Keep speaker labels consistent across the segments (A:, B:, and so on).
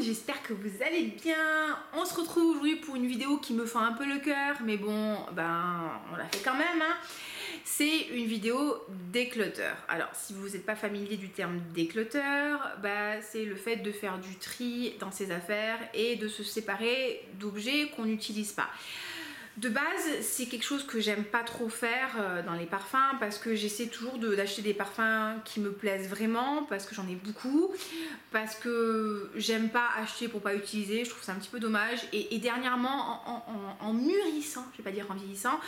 A: j'espère que vous allez bien. On se retrouve aujourd'hui pour une vidéo qui me fend un peu le cœur, mais bon, on l'a fait quand même, hein. C'est une vidéo déclutter. Alors, si vous n'êtes pas familier du terme déclutter, c'est le fait de faire du tri dans ses affaires et de se séparer d'objets qu'on n'utilise pas. De base, c'est quelque chose que j'aime pas trop faire dans les parfums parce que j'essaie toujours d'acheter des parfums qui me plaisent vraiment, parce que j'en ai beaucoup, parce que j'aime pas acheter pour pas utiliser, je trouve ça un petit peu dommage. Et dernièrement, en mûrissant, je vais pas dire en vieillissant,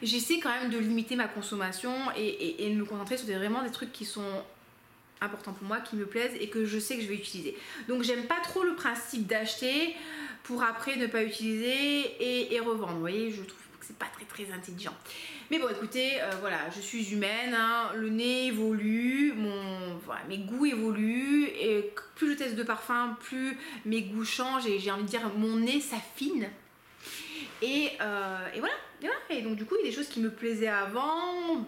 A: j'essaie quand même de limiter ma consommation et de me concentrer sur vraiment des trucs qui sont importants pour moi, qui me plaisent et que je sais que je vais utiliser. Donc j'aime pas trop le principe d'acheter pour après ne pas utiliser et revendre. Vous voyez, je trouve que c'est pas très intelligent. Mais bon, écoutez, voilà, je suis humaine, hein, le nez évolue, mes goûts évoluent, et plus je teste de parfums, plus mes goûts changent et j'ai envie de dire mon nez s'affine. Et voilà. Et donc du coup il y a des choses qui me plaisaient avant,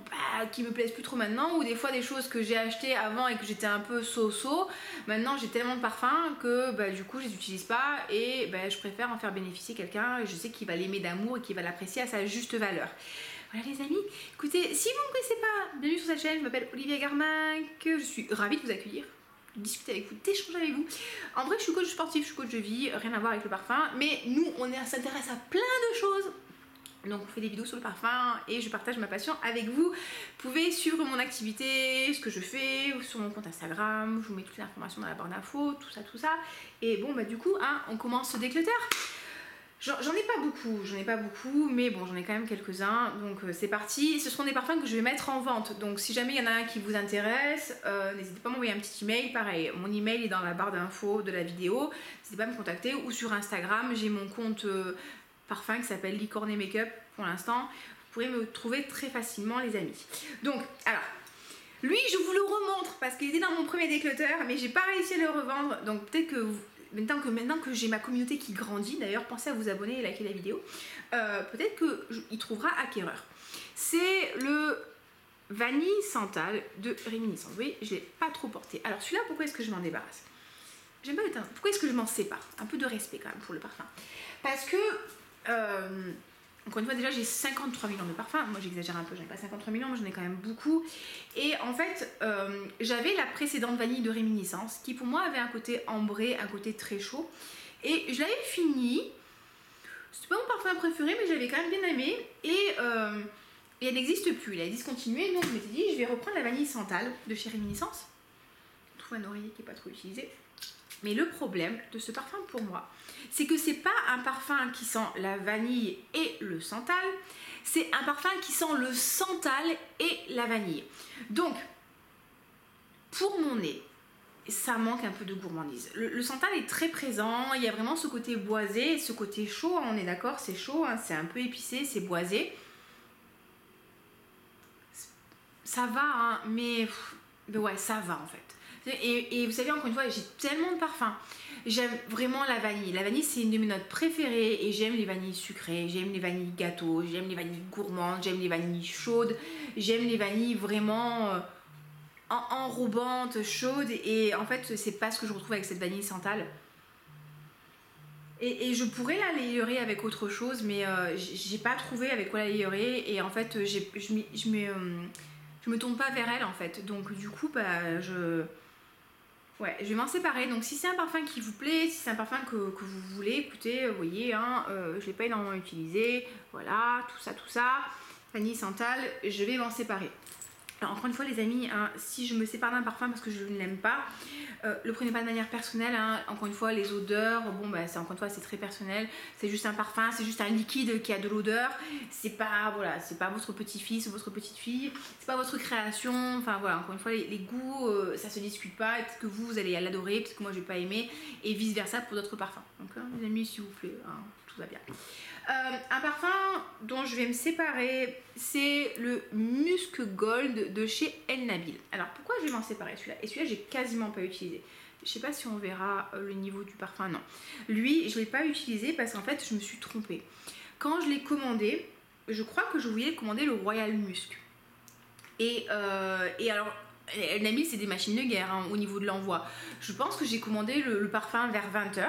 A: qui me plaisent plus trop maintenant, ou des fois des choses que j'ai achetées avant et que j'étais un peu so-so. Maintenant j'ai tellement de parfums que du coup je les utilise pas et je préfère en faire bénéficier quelqu'un et je sais qu'il va l'aimer d'amour et qu'il va l'apprécier à sa juste valeur. Voilà les amis, écoutez, si vous ne me connaissez pas, bienvenue sur cette chaîne, je m'appelle Olivia Garmac, je suis ravie de vous accueillir, de discuter avec vous, d'échanger avec vous. En vrai je suis coach sportif, je suis coach de vie, rien à voir avec le parfum, mais nous on s'intéresse à plein de choses. Donc on fait des vidéos sur le parfum et je partage ma passion avec vous. Vous pouvez suivre mon activité, ce que je fais sur mon compte Instagram, je vous mets toutes les informations dans la barre d'infos, tout ça. Et bon du coup on commence ce déclutter. J'en ai pas beaucoup, mais bon j'en ai quand même quelques-uns, donc c'est parti. Ce seront des parfums que je vais mettre en vente, donc si jamais il y en a un qui vous intéresse, n'hésitez pas à m'envoyer un petit email. Pareil, mon email est dans la barre d'infos de la vidéo, n'hésitez pas à me contacter, ou sur Instagram, j'ai mon compte parfum qui s'appelle Licorne Makeup pour l'instant. Vous pourrez me trouver très facilement les amis. Donc alors lui je vous le remontre parce qu'il était dans mon premier déclutter, mais j'ai pas réussi à le revendre, donc peut-être que maintenant que j'ai ma communauté qui grandit, d'ailleurs pensez à vous abonner et liker la vidéo, peut-être qu'il trouvera acquéreur. C'est le vanille santal de Réminiscence. Vous voyez, je l'ai pas trop porté. Alors celui-là, pourquoi est-ce que je m'en débarrasse? J'aime pas le teint. Pourquoi est-ce que je m'en sépare? Un peu de respect quand même pour le parfum. Parce que encore une fois, déjà j'ai 53 millions de parfums. Moi j'exagère un peu, j'en ai pas 53 millions, mais j'en ai quand même beaucoup. Et en fait, j'avais la précédente vanille de Réminiscence qui pour moi avait un côté ambré, un côté très chaud. Et je l'avais fini. C'était pas mon parfum préféré, mais j'avais quand même bien aimé. Et elle n'existe plus, elle a discontinué. Donc je m'étais dit, je vais reprendre la vanille santal de chez Réminiscence. Je trouve un oreiller qui n'est pas trop utilisé. Mais le problème de ce parfum pour moi, c'est que c'est pas un parfum qui sent la vanille et le santal, c'est un parfum qui sent le santal et la vanille. Donc, pour mon nez, ça manque un peu de gourmandise. Le santal est très présent, il y a vraiment ce côté boisé, ce côté chaud, on est d'accord, c'est chaud, hein, c'est un peu épicé, c'est boisé. Ça va, hein, mais ouais, ça va en fait. Et vous savez, encore une fois, j'ai tellement de parfums. J'aime vraiment la vanille. La vanille, c'est une de mes notes préférées. Et j'aime les vanilles sucrées, j'aime les vanilles gâteaux, j'aime les vanilles gourmandes, j'aime les vanilles chaudes, j'aime les vanilles vraiment enrobantes, chaudes. Et en fait, c'est pas ce que je retrouve avec cette vanille santal. Et je pourrais la layerer avec autre chose, mais j'ai pas trouvé avec quoi la layerer. Et en fait, je me tourne pas vers elle en fait. Donc du coup, je vais m'en séparer. Donc si c'est un parfum qui vous plaît, si c'est un parfum que vous voulez, écoutez, vous voyez, hein, je l'ai pas énormément utilisé, voilà, tout ça, vanille santal, je vais m'en séparer. Alors encore une fois les amis, hein, si je me sépare d'un parfum parce que je ne l'aime pas, le prenez pas de manière personnelle, hein. Encore une fois les odeurs, c'est encore une fois c'est très personnel, c'est juste un parfum, c'est juste un liquide qui a de l'odeur, c'est pas votre petit-fils ou votre petite-fille, c'est pas votre création, enfin voilà, encore une fois les goûts ça se discute pas, peut-être que vous allez l'adorer, peut-être que moi je vais pas aimer, et vice versa pour d'autres parfums. Donc hein, les amis s'il vous plaît, hein, tout va bien. Un parfum dont je vais me séparer, c'est le Musk Gold de chez El Nabil. Alors pourquoi je vais m'en séparer celui-là? Et celui-là j'ai quasiment pas utilisé. Je sais pas si on verra le niveau du parfum, non. Lui je l'ai pas utilisé parce qu'en fait je me suis trompée. Quand je l'ai commandé, je crois que je voulais commander le Royal Musk. Et alors Nabil, c'est des machines de guerre hein, au niveau de l'envoi. Je pense que j'ai commandé le parfum vers 20h.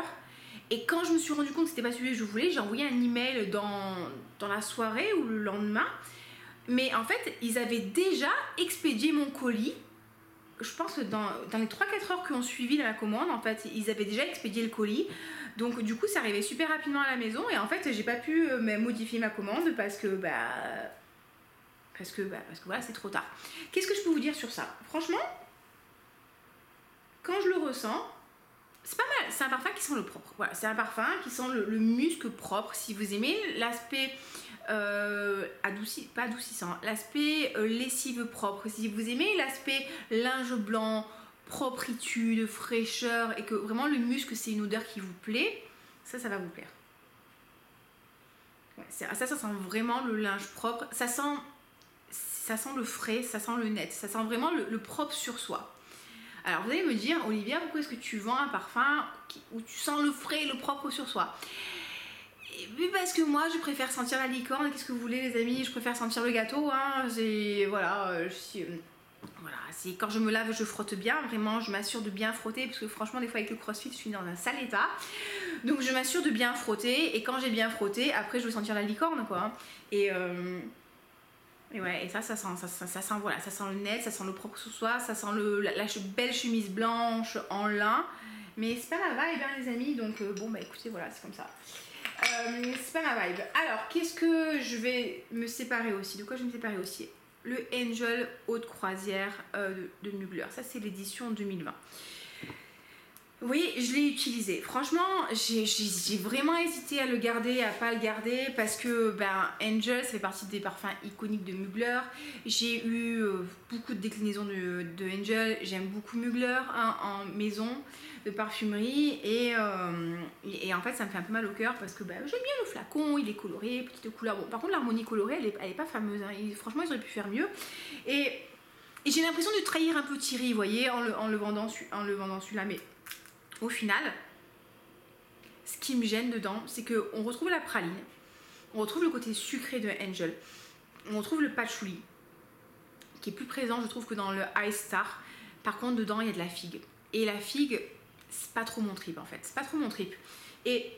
A: Et quand je me suis rendu compte que c'était pas celui que je voulais, j'ai envoyé un email dans la soirée ou le lendemain. Mais en fait, ils avaient déjà expédié mon colis. Je pense que dans les 3-4 heures qui ont suivi la commande, en fait, ils avaient déjà expédié le colis. Donc du coup, ça arrivait super rapidement à la maison. Et en fait, j'ai pas pu modifier ma commande parce que voilà, c'est trop tard. Qu'est-ce que je peux vous dire sur ça? Franchement, quand je le ressens, c'est pas mal. C'est un parfum qui sent le propre. Voilà, c'est un parfum qui sent le musc propre. Si vous aimez l'aspect pas adoucissant, l'aspect lessive propre. Si vous aimez l'aspect linge blanc, propritude, fraîcheur et que vraiment le musc c'est une odeur qui vous plaît, ça va vous plaire. Ouais, ça sent vraiment le linge propre. Ça sent le frais, ça sent le net, ça sent vraiment le propre sur soi. Alors vous allez me dire, Olivia, pourquoi est-ce que tu vends un parfum où tu sens le frais et le propre sur soi? Oui, parce que moi je préfère sentir la licorne. Qu'est-ce que vous voulez les amis, je préfère sentir le gâteau hein. Voilà, c'est quand je me lave je frotte bien, vraiment je m'assure de bien frotter parce que franchement des fois avec le crossfit je suis dans un sale état, donc je m'assure de bien frotter et quand j'ai bien frotté après je veux sentir la licorne quoi. Et ouais, et ça sent voilà, ça sent le net, ça sent le propre sous soi, ça sent la belle chemise blanche en lin, mais c'est pas ma vibe hein, les amis, donc bon bah écoutez voilà c'est comme ça. C'est pas ma vibe. Alors, qu'est-ce que je vais me séparer aussi? De quoi je vais me séparer aussi? Le Angel Haute Croisière de Mugler. Ça, c'est l'édition 2020. Vous voyez, je l'ai utilisé. Franchement, j'ai vraiment hésité à le garder, à pas le garder, parce que Angel, ça fait partie des parfums iconiques de Mugler. J'ai eu beaucoup de déclinaisons de Angel. J'aime beaucoup Mugler hein, en maison de parfumerie et en fait ça me fait un peu mal au cœur parce que j'aime bien le flacon, il est coloré, petite couleur. Bon, par contre l'harmonie colorée elle est pas fameuse hein. Franchement ils auraient pu faire mieux et j'ai l'impression de trahir un peu Thierry, vous voyez, en le vendant celui-là, mais au final ce qui me gêne dedans c'est qu'on retrouve la praline, on retrouve le côté sucré de Angel, on retrouve le patchouli qui est plus présent je trouve que dans le Ice Star. Par contre dedans il y a de la figue et la figue c'est pas trop mon trip en fait, c'est pas trop mon trip et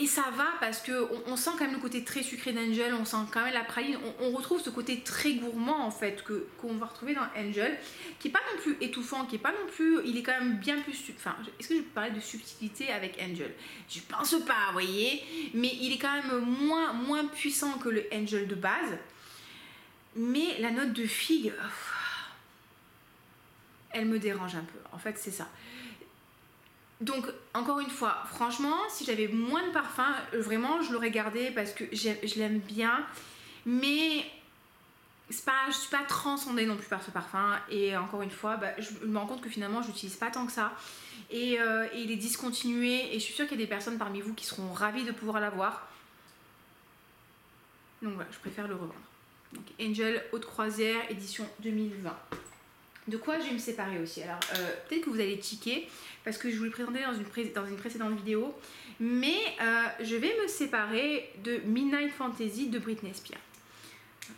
A: ça va parce que on sent quand même le côté très sucré d'Angel, on sent quand même la praline, on retrouve ce côté très gourmand en fait qu'on va retrouver dans Angel, qui est pas non plus étouffant, qui est pas non plus, il est quand même bien plus enfin est-ce que je peux parler de subtilité avec Angel? Je pense pas, vous voyez, mais il est quand même moins puissant que le Angel de base, mais la note de figue elle me dérange un peu en fait, c'est ça. Donc encore une fois, franchement si j'avais moins de parfum vraiment je l'aurais gardé parce que je l'aime bien, mais je suis pas transcendée non plus par ce parfum et encore une fois je me rends compte que finalement je l'utilise pas tant que ça et il est discontinué et je suis sûre qu'il y a des personnes parmi vous qui seront ravies de pouvoir l'avoir, donc voilà je préfère le revendre. Donc Angel Haute Croisière édition 2020. De quoi je vais me séparer aussi? Alors peut-être que vous allez tiquer parce que je vous l'ai présenté dans une précédente vidéo, mais je vais me séparer de Midnight Fantasy de Britney Spears.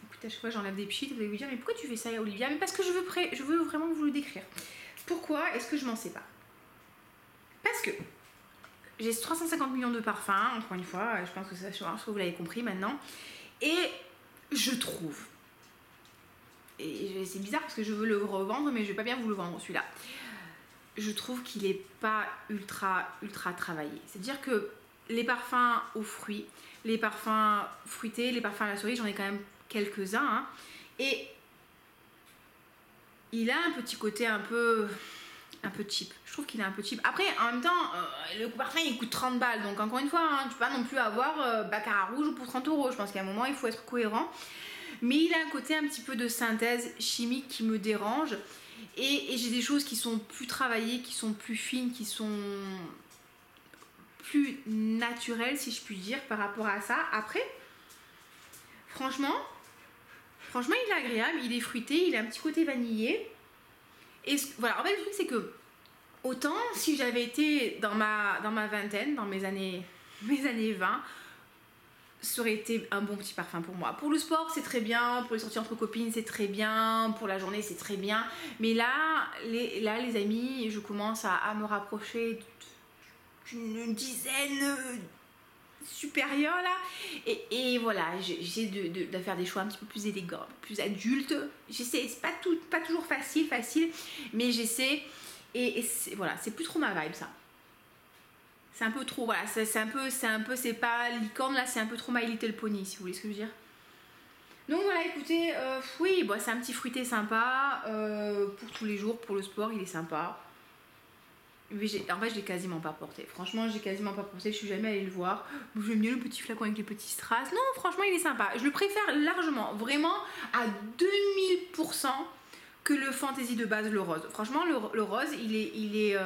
A: Écoutez, à chaque fois j'enlève des pchits, vous allez vous dire mais pourquoi tu fais ça Olivia? Mais parce que je veux vraiment vous le décrire. Pourquoi est-ce que je m'en sépare? Parce que j'ai 350 millions de parfums, encore une fois, je pense que vous l'avez compris maintenant, et je trouve, et c'est bizarre parce que je veux le revendre mais je vais pas bien vous le vendre celui-là, je trouve qu'il est pas ultra travaillé. C'est à dire que les parfums aux fruits, les parfums fruités, les parfums à la cerise, j'en ai quand même quelques-uns hein, et il a un petit côté un peu cheap. Je trouve qu'il est un peu cheap. Après en même temps le parfum il coûte 30 balles, donc encore une fois hein, tu peux pas non plus avoir Baccarat rouge pour 30 €. Je pense qu'à un moment il faut être cohérent. Mais il a un côté un petit peu de synthèse chimique qui me dérange. Et j'ai des choses qui sont plus travaillées, qui sont plus fines, qui sont plus naturelles, si je puis dire, par rapport à ça. Après, franchement, il est agréable, il est fruité, il a un petit côté vanillé. Et voilà, en fait, le truc, c'est que autant si j'avais été dans ma vingtaine, dans mes années 20, ça aurait été un bon petit parfum pour moi. Pour le sport, c'est très bien. Pour les sorties entre copines, c'est très bien. Pour la journée, c'est très bien. Mais là, les amis, je commence à me rapprocher d'une dizaine supérieure là. Et voilà, j'essaie de faire des choix un petit peu plus élégants, plus adultes. J'essaie, c'est pas toujours facile, mais j'essaie. Et voilà, c'est plus trop ma vibe ça. C'est un peu trop, voilà, c'est pas licorne là, c'est un peu trop My Little Pony, si vous voulez ce que je veux dire. Donc voilà, écoutez, oui, bon, c'est un petit fruité sympa, pour tous les jours, pour le sport, il est sympa. Mais en fait, je l'ai quasiment pas porté. Franchement, j'ai quasiment pas porté, je suis jamais allée le voir. J'aime bien le petit flacon avec les petits strass. Non, franchement, il est sympa. Je le préfère largement, vraiment à 2000% que le Fantasy de base, le rose. Franchement, le rose, il est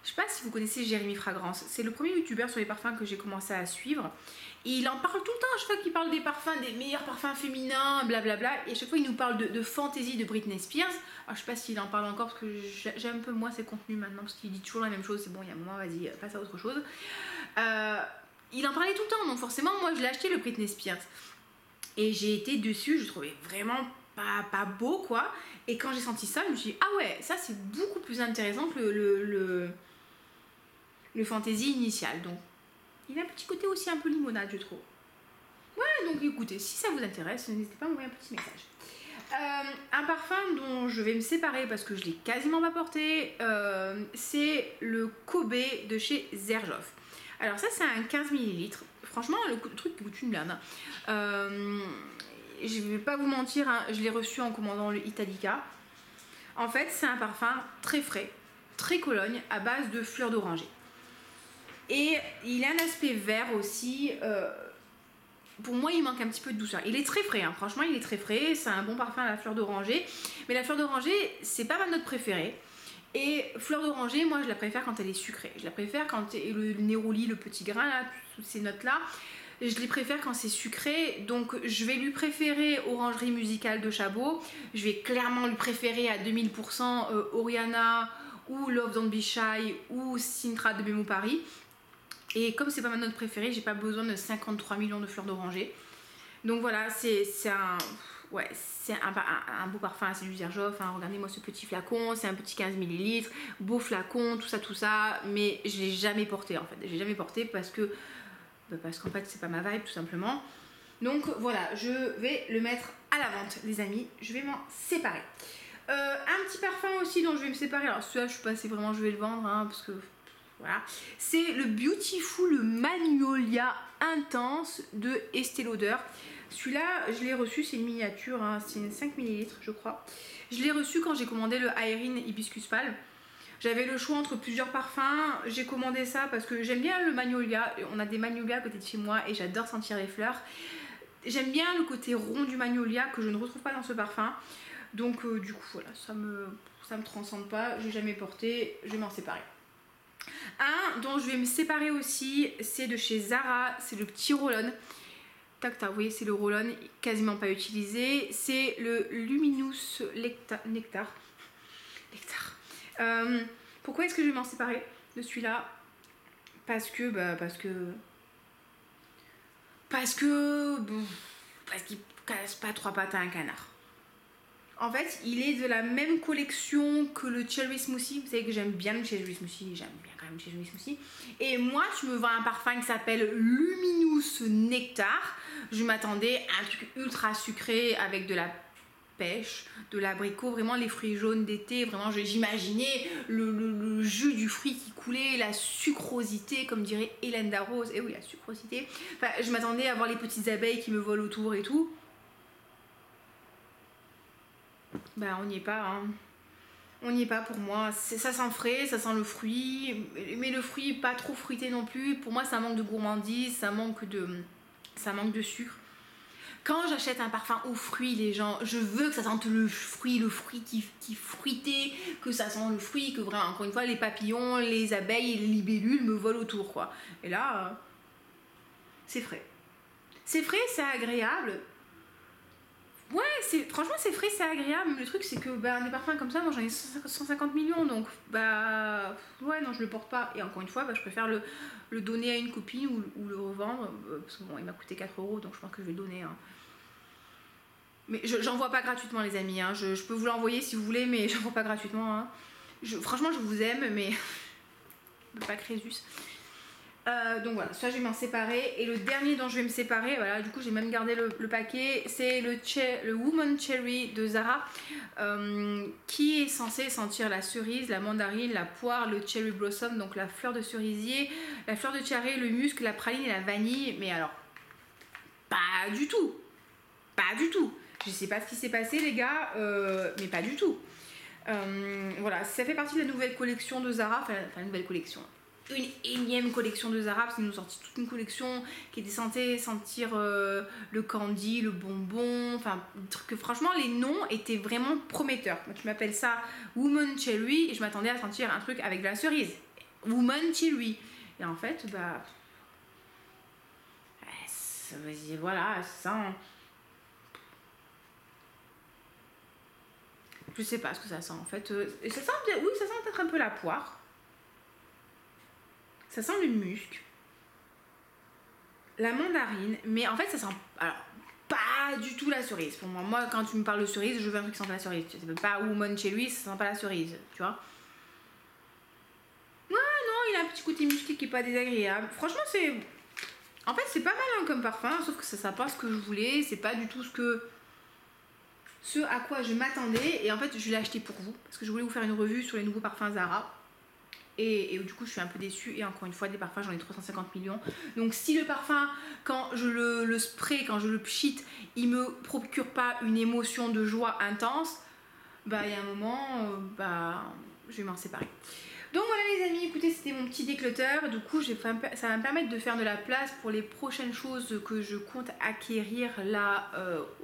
A: je sais pas si vous connaissez Jérémy Fragrance, c'est le premier youtubeur sur les parfums que j'ai commencé à suivre. Et il en parle tout le temps, à chaque fois qu'il parle des parfums, des meilleurs parfums féminins, blablabla. Et à chaque fois il nous parle de Fantasy de Britney Spears. Alors je sais pas s'il en parle encore parce que j'aime un peu moins ses contenus maintenant parce qu'il dit toujours la même chose. C'est bon, il y a un moment, vas-y, passe à autre chose. Il en parlait tout le temps, donc forcément moi je l'ai acheté le Britney Spears. Et j'ai été dessus, je trouvais vraiment pas beau quoi. Et quand j'ai senti ça, je me suis dit, ah ouais, ça c'est beaucoup plus intéressant que le Fantasy initial. Donc il a un petit côté aussi un peu limonade, je trouve. Ouais, donc écoutez, si ça vous intéresse, n'hésitez pas à m'envoyer un petit message. Un parfum dont je vais me séparer parce que je l'ai quasiment pas porté, c'est le Kobe de chez Xerjoff. Alors ça c'est un 15 ml. Franchement le truc coûte une blinde. Je vais pas vous mentir, hein, je l'ai reçu en commandant le Italica. En fait c'est un parfum très frais, très Cologne, à base de fleurs d'oranger. Et il a un aspect vert aussi. Pour moi il manque un petit peu de douceur. Il est très frais, hein. Franchement il est très frais. C'est un bon parfum à la fleur d'oranger. Mais la fleur d'oranger c'est pas ma note préférée. Et fleur d'oranger, moi je la préfère quand elle est sucrée. Je la préfère quand le néroli, le petit grain là, toutes ces notes là. Je les préfère quand c'est sucré. Donc je vais lui préférer Orangerie Musicale de Chabot. Je vais clairement lui préférer à 2000% Oriana ou Love Don't Be Shy ou Sintra de Memo Paris. Et comme c'est pas ma note préférée, j'ai pas besoin de 53 millions de fleurs d'oranger. Donc voilà, c'est un beau parfum, c'est du Xerjoff. Hein. Regardez-moi ce petit flacon, c'est un petit 15 ml, beau flacon, tout ça. Mais je l'ai jamais porté en fait. J'ai jamais porté parce qu'en fait c'est pas ma vibe tout simplement. Donc voilà, je vais le mettre à la vente les amis. Je vais m'en séparer. Un petit parfum aussi dont je vais me séparer. Alors celui-là je suis pas si vraiment je vais le vendre hein, parce que voilà, c'est le Beautiful Magnolia Intense de Estée Lauder. Celui-là, je l'ai reçu, c'est une miniature, hein, c'est une 5 ml je crois. Je l'ai reçu quand j'ai commandé le Aérine Hibiscus Pâle. J'avais le choix entre plusieurs parfums. J'ai commandé ça parce que j'aime bien le magnolia. On a des magnolias à côté de chez moi et j'adore sentir les fleurs. J'aime bien le côté rond du magnolia que je ne retrouve pas dans ce parfum. Donc du coup, voilà, ça me transcende pas. Je l'ai jamais porté, je vais m'en séparer. Un dont je vais me séparer aussi, c'est de chez Zara, c'est le petit roll-on. Tac tac, vous voyez, c'est le roll-on, quasiment pas utilisé. C'est le Luminous Nectar. Pourquoi est-ce que je vais m'en séparer de celui-là? Parce qu'il casse pas trois pattes à un canard. En fait, il est de la même collection que le Cherry Smoothie. Vous savez que j'aime bien le Cherry Smoothie. J'aime bien quand même le Cherry Smoothie. Et moi, tu me vends un parfum qui s'appelle Luminous Nectar. Je m'attendais à un truc ultra sucré avec de la pêche, de l'abricot, vraiment les fruits jaunes d'été. Vraiment, j'imaginais le jus du fruit qui coulait, la sucrosité, comme dirait Hélène Darroze. Et oui, la sucrosité. Enfin, je m'attendais à voir les petites abeilles qui me volent autour et tout. Bah on n'y est pas hein. On n'y est pas pour moi, ça sent frais, ça sent le fruit, mais le fruit pas trop fruité non plus. Pour moi ça manque de gourmandise, ça manque de sucre. Quand j'achète un parfum aux fruits, les gens, je veux que ça sente le fruit qui fruité, que ça sent le fruit, que vraiment, encore une fois, les papillons, les abeilles et les libellules me volent autour quoi. Et là, c'est frais. C'est frais, c'est agréable. Ouais, franchement c'est frais, c'est agréable. Le truc c'est que des parfums comme ça, moi j'en ai 150 millions, donc ouais non je le porte pas. Et encore une fois, je préfère le donner à une copine ou le revendre, parce que bon il m'a coûté 4 euros, donc je pense que je vais le donner. Hein. Mais j'en vois pas gratuitement les amis, hein. Je peux vous l'envoyer si vous voulez, mais j'en vois pas gratuitement. Hein. Franchement je vous aime, mais pas Crésus. Donc voilà, ça je vais m'en séparer. Et le dernier dont je vais me séparer, voilà, du coup j'ai même gardé le paquet, c'est le Woman Cherry de Zara, qui est censé sentir la cerise, la mandarine, la poire, le cherry blossom, donc la fleur de cerisier, la fleur de cherry, le musc, la praline et la vanille. Mais alors, pas du tout. Pas du tout. Je sais pas ce qui s'est passé les gars, mais pas du tout. Voilà, ça fait partie de la nouvelle collection de Zara, enfin la nouvelle collection. Une énième collection de Zara, parce qu'ils nous ont sorti toute une collection qui était censée sentir le candy, le bonbon, enfin que franchement les noms étaient vraiment prometteurs. Moi, tu m'appelles ça Woman Cherry et je m'attendais à sentir un truc avec de la cerise. Woman Cherry. Et en fait, voilà, ça. Je sais pas ce que ça sent en fait. Et ça sent bien, oui, ça sent peut-être un peu la poire. Ça sent le musc, la mandarine, mais en fait ça sent alors pas du tout la cerise. Pour moi quand tu me parles de cerise, je veux un truc qui sent la cerise. C'est pas Woman chez lui, ça sent pas la cerise, tu vois. Ouais, non, il a un petit côté musclé qui est pas désagréable. Franchement, en fait, c'est pas mal hein, comme parfum, sauf que ça sent pas ce que je voulais, c'est pas du tout ce à quoi je m'attendais. Et en fait, je l'ai acheté pour vous parce que je voulais vous faire une revue sur les nouveaux parfums Zara. Et du coup je suis un peu déçue. Et encore une fois, des parfums j'en ai 350 millions. Donc si le parfum, quand je le spray, quand je le pchit, il me procure pas une émotion de joie intense, il y a un moment je vais m'en séparer. Donc voilà les amis, écoutez, c'était mon petit déclutter. Du coup ça va me permettre de faire de la place pour les prochaines choses que je compte acquérir là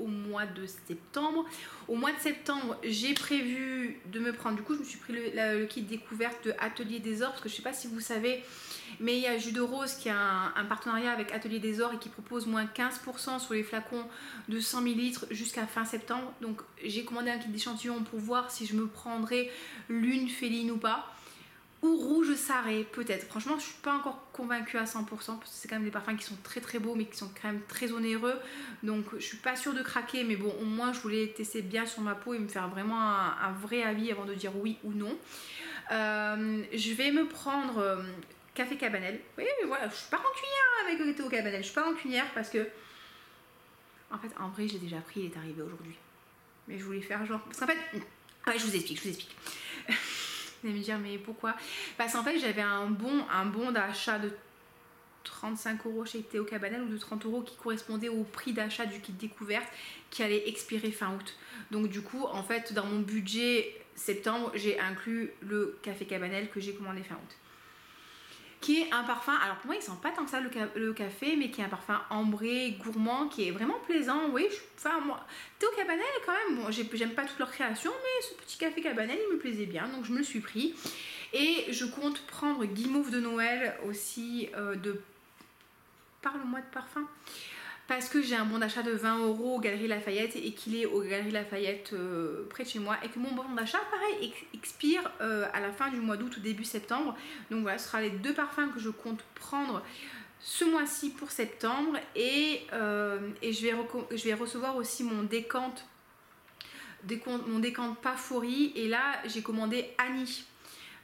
A: au mois de septembre. Au mois de septembre, j'ai prévu de me prendre, du coup je me suis pris le kit découverte de Atelier des Ors, parce que je sais pas si vous savez, mais il y a Jus de Rose qui a un partenariat avec Atelier des Ors et qui propose moins 15% sur les flacons de 100 ml jusqu'à fin septembre. Donc j'ai commandé un kit d'échantillon pour voir si je me prendrais lune féline ou pas. Ou rouge sarré, peut-être. Franchement, je suis pas encore convaincue à 100% parce que c'est quand même des parfums qui sont très très beaux mais qui sont quand même très onéreux. Donc je suis pas sûre de craquer, mais bon, au moins je voulais tester bien sur ma peau et me faire vraiment un vrai avis avant de dire oui ou non. Je vais me prendre Café Cabanel. Oui, mais voilà, je suis pas rancunière avec le Théo Cabanel. Je suis pas rancunière parce que en fait, en vrai, je l'ai déjà pris, il est arrivé aujourd'hui. Mais je voulais faire genre... Parce qu'en fait... Ouais, je vous explique. Vous allez me dire mais pourquoi? Parce qu'en fait j'avais un bon d'achat de 35 € chez Théo Cabanel ou de 30 € qui correspondait au prix d'achat du kit découverte qui allait expirer fin août. Donc du coup en fait dans mon budget septembre j'ai inclus le Café Cabanel que j'ai commandé fin août. Qui est un parfum, alors pour moi il sent pas tant que ça le café, mais qui est un parfum ambré, gourmand, qui est vraiment plaisant. Oui, moi, Théo Cabanel quand même, bon, j'aime pas toute leur création, mais ce petit Café Cabanel il me plaisait bien, donc je me le suis pris. Et je compte prendre Guimauve de Noël aussi Parle-moi de parfum. Parce que j'ai un bon d'achat de 20 € aux Galeries Lafayette et qu'il est aux Galeries Lafayette près de chez moi. Et que mon bon d'achat, pareil, expire à la fin du mois d'août ou début septembre. Donc voilà, ce sera les deux parfums que je compte prendre ce mois-ci pour septembre. Et je vais recevoir aussi mon décante Pafori. Et là, j'ai commandé Annie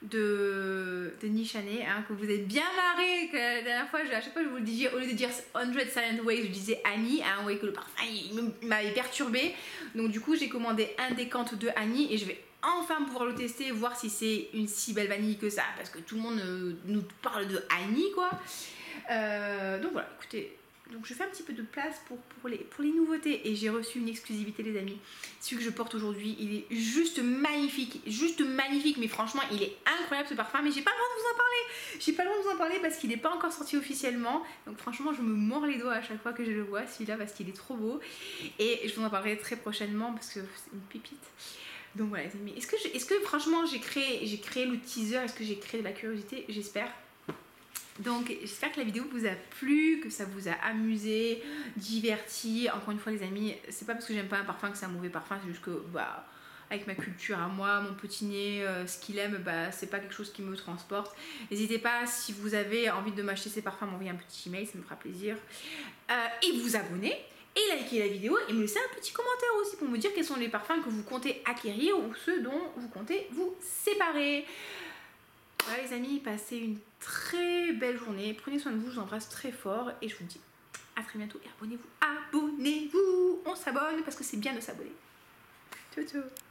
A: de Nichané, hein, que vous êtes bien marré, que la dernière fois à chaque fois je vous le disais, au lieu de dire 100 Silent Ways je disais Annie, hein, ouais, que le parfum il m'avait perturbé, donc du coup j'ai commandé un décante de Annie et je vais enfin pouvoir le tester, voir si c'est une si belle vanille que ça, parce que tout le monde nous parle de Annie quoi. Donc voilà, écoutez, donc je fais un petit peu de place pour les nouveautés et j'ai reçu une exclusivité les amis. Celui que je porte aujourd'hui, il est juste magnifique, mais franchement il est incroyable ce parfum, mais j'ai pas le droit de vous en parler. J'ai pas le droit de vous en parler parce qu'il n'est pas encore sorti officiellement. Donc franchement je me mords les doigts à chaque fois que je le vois celui-là parce qu'il est trop beau. Et je vous en parlerai très prochainement parce que c'est une pépite. Donc voilà les amis, est-ce que franchement j'ai créé le teaser, est-ce que j'ai créé de la curiosité? J'espère. Donc j'espère que la vidéo vous a plu, que ça vous a amusé, diverti. Encore une fois les amis, c'est pas parce que j'aime pas un parfum que c'est un mauvais parfum, c'est juste que bah avec ma culture à moi, mon petit nez, ce qu'il aime, bah c'est pas quelque chose qui me transporte. N'hésitez pas, si vous avez envie de m'acheter ces parfums, m'envoyer un petit email, ça me fera plaisir. Et vous abonner. Et likez la vidéo et me laissez un petit commentaire aussi pour me dire quels sont les parfums que vous comptez acquérir ou ceux dont vous comptez vous séparer. Voilà les amis, passez une très belle journée. Prenez soin de vous, je vous embrasse très fort et je vous dis à très bientôt. Et abonnez-vous, abonnez-vous. On s'abonne parce que c'est bien de s'abonner. Ciao ciao.